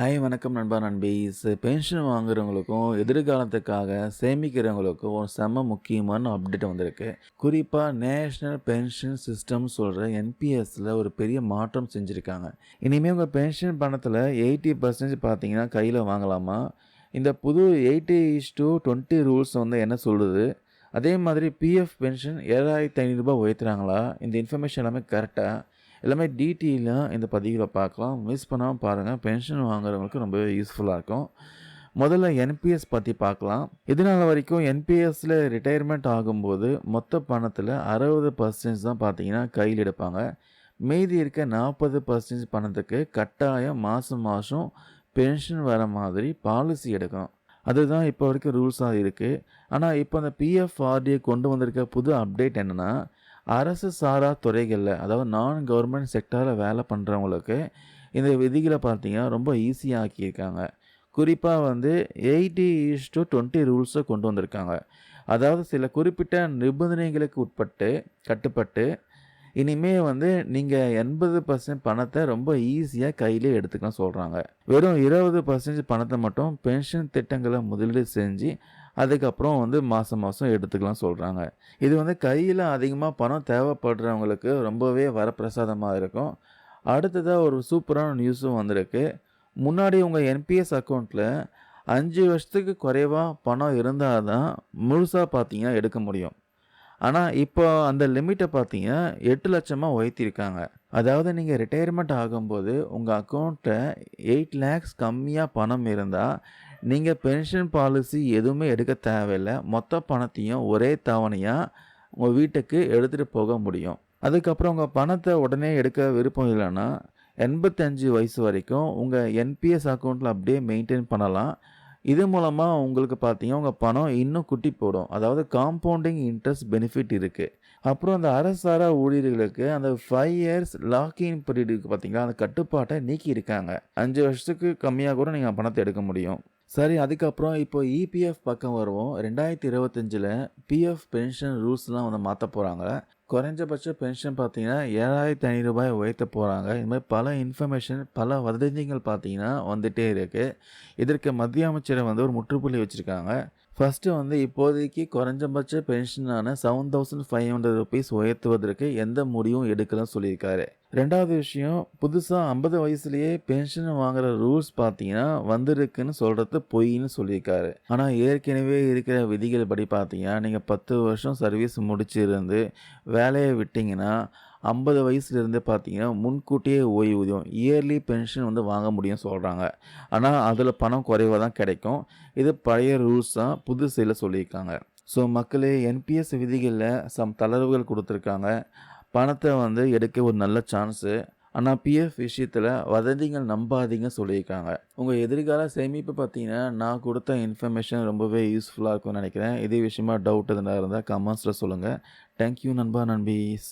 Hi வணக்கம் நண்பா நண்பீஸ். Pension வாங்குறவங்களுக்கும், எதிர்காலத்துக்காக சேமிக்கிறவங்களுக்கும் ஒரு செம்ம முக்கியமான அப்டேட் வந்திருக்கு. குறிப்பா நேஷனல் பென்ஷன் சிஸ்டம் சொல்ற என்பிஎஸ்ல ஒரு பெரிய மாற்றம் செஞ்சிருக்காங்க. இனிமே உங்க பென்ஷன் பணத்துல 80% பார்த்தீங்கன்னா கையில வாங்கலாமா? இந்த புது 80:20 ரூல்ஸ் வந்து என்ன சொல்லுது? அதே மாதிரி பிஎஃப் பென்ஷன் ரூ. 7,500 உயர்த்துறாங்களா? இந்த இன்ஃபர்மேஷன் எல்லாமே கரெக்ட்டா? எல்லாமே டீட்டெயிலா இந்த பதிவுல பார்க்கலாம். மிஸ் பண்ணாம பாருங்க. பென்ஷன் வாங்குறவங்களுக்கு ரொம்பவே யூஸ்ஃபுல்லா இருக்கும். முதல்ல என்பிஎஸ் பத்தி பார்க்கலாம். இதுநாள் வரைக்கும் என்பிஎஸ்ல ரிட்டயர்மெண்ட் ஆகும்போது மொத்த பணத்துல 60% தான் பார்த்தீங்கன்னா கையில் எடுப்பாங்க. மீதி இருக்க 40% பணத்துக்கு கட்டாயம் மாசம் மாசம் பென்ஷன் வர மாதிரி பாலிசி எடுக்கணும். அதுதான் இப்போ வரைக்கும் ரூல்ஸா இருக்கு. ஆனா இப்போ அந்த பிஎஃப்ஆர்டிஏ கொண்டு வந்திருக்க புது அப்டேட் என்னன்னா, அரசு சாரா துறைகள்ல அதாவது நான் கவர்மெண்ட் செக்டார்ல வேலை பண்றவங்களுக்கு இந்த விதிகள பார்த்தீங்கன்னா ரொம்ப ஈஸியா ஆக்கியிருக்காங்க. குறிப்பா வந்து 80:20 ரூல்ஸ கொண்டு வந்திருக்காங்க. அதாவது சில குறிப்பிட்ட நிபந்தனைகளுக்கு கட்டுப்பட்டு இனிமே வந்து நீங்க 80% பணத்த ரொம்ப ஈஸியா கையிலே எடுத்துக்கலாம் சொல்றாங்க. வெறும் 20% பணத்த மட்டும் பென்ஷன் திட்டங்கள முதலீடு செஞ்சு, அதுக்கப்புறம் வந்து மாசம் மாசம் எடுத்துக்கலாம் சொல்றாங்க. இது வந்து கையில அதிகமா பணம் தேவைப்படுறவங்களுக்கு ரொம்பவே வரப்பிரசாதமா இருக்கும். அடுத்ததா ஒரு சூப்பரான நியூஸும் வந்திருக்கு. முன்னாடி உங்க என்பிஎஸ் அக்கவுண்ட்ல 5 வருஷத்துக்கு குறைவா பணம் இருந்தா தான் முழுசா பார்த்தீங்கன்னா எடுக்க முடியும். ஆனா, இப்போ அந்த லிமிட்ட பார்த்தீங்கன்னா 8,00,000 உயர்த்தியிருக்காங்க. அதாவது நீங்க ரிட்டயர்மெண்ட் ஆகும்போது உங்க அக்கவுண்ட்ல 8,00,000 கம்மியா பணம் இருந்தா, நீங்க பென்ஷன் பாலிசி எதுவுமே எடுக்க தேவையில்ல. மொத்த பணத்தையும் ஒரே தவணையா உங்க வீட்டுக்கு எடுத்துட்டு போக முடியும். அதுக்கப்புறம் உங்க பணத்த உடனே எடுக்க விருப்பம் இல்லன்னா, 85 வயசு வரைக்கும் உங்க என்பிஎஸ் அக்கவுண்ட்ல அப்படியே மெயின்டெயின் பண்ணலாம். இது மூலமா உங்களுக்கு பார்த்தீங்கன்னா, உங்க பணம் இன்னும் குட்டி போடும். அதாவது காம்பவுண்டிங் இன்ட்ரெஸ்ட் பெனிஃபிட் இருக்கு. அப்புறம் அந்த அரசு சாரா ஊழியர்களுக்கு அந்த 5 இயர்ஸ் லாக்-இன் பீரியட் இருக்கு பார்த்தீங்களா, அந்த கட்டுப்பாட்ட நீக்கியிருக்காங்க. 5 வருஷத்துக்கு கம்மியா கூட நீங்க பணத்த எடுக்க முடியும். சரி, அதுக்கப்புறம் இப்போ இபிஎஃப் பக்கம் வருவோம். 2025ல பிஎஃப் பென்ஷன் ரூல்ஸ்லாம் வந்து மாத்தப் போறாங்க. குறைஞ்சபட்ச பென்ஷன் பார்த்தீங்கன்னா ரூ. 7,500 உயர்த்த போறாங்க. இது மாதிரி பல இன்ஃபர்மேஷன், பல வதந்திகள் பார்த்தீங்கன்னா வந்துட்டே இருக்கு. இதற்கு மத்திய அமைச்சர் வந்து ஒரு முற்றுப்புள்ளி வச்சிருக்காங்க. ஃபர்ஸ்ட்டு வந்து இப்போதைக்கு குறைஞ்சபட்ச பென்ஷனான ₹7,500 உயர்த்துவதற்கு எந்த முடிவும் எடுக்கலன்னு சொல்லியிருக்காரு. 2வது விஷயம், புதுசா 50 வயசுலயே பென்ஷன் வாங்குற ரூல்ஸ் பார்த்தீங்கன்னா வந்திருக்குன்னு சொல்றது பொய்ன்னு சொல்லியிருக்காரு. ஆனா ஏற்கனவே இருக்கிற விதிகள் படி பார்த்தீங்கன்னா, நீங்க 10 வருஷம் சர்வீஸ் முடிச்சிருந்து வேலைய விட்டீங்கன்னா, 50 வயசுலேருந்தே பார்த்தீங்கன்னா, முன்கூட்டியே ஓய்வூதியம் இயர்லி பென்ஷன் வந்து வாங்க முடியும்னு சொல்றாங்க. ஆனா அதில பணம் குறைவா தான் கிடைக்கும். இது பழைய ரூல்ஸ் தான், புதுசுல சொல்லியிருக்காங்க. ஸோ மக்களே, என்பிஎஸ் விதிகள்ல தளர்வுகள் குடுத்துருக்காங்க. பணத்த வந்து எடுக்க ஒரு நல்ல சான்ஸு. ஆனா பிஎஃப் விஷயத்துல வதந்திகள் நம்பாதீங்கன்னு சொல்லியிருக்காங்க. உங்க எதிர்கால சேமிப்பு பார்த்தீங்கன்னா, நான் குடுத்த இன்ஃபர்மேஷன் ரொம்பவே யூஸ்ஃபுல்லா இருக்கும்னு நினைக்கிறேன். இதே விஷயமா டவுட் எதுனா இருந்தா கமெண்ட்ஸ்ல சொல்லுங்க. தேங்க் யூ நண்பா, நண்பீஸ்.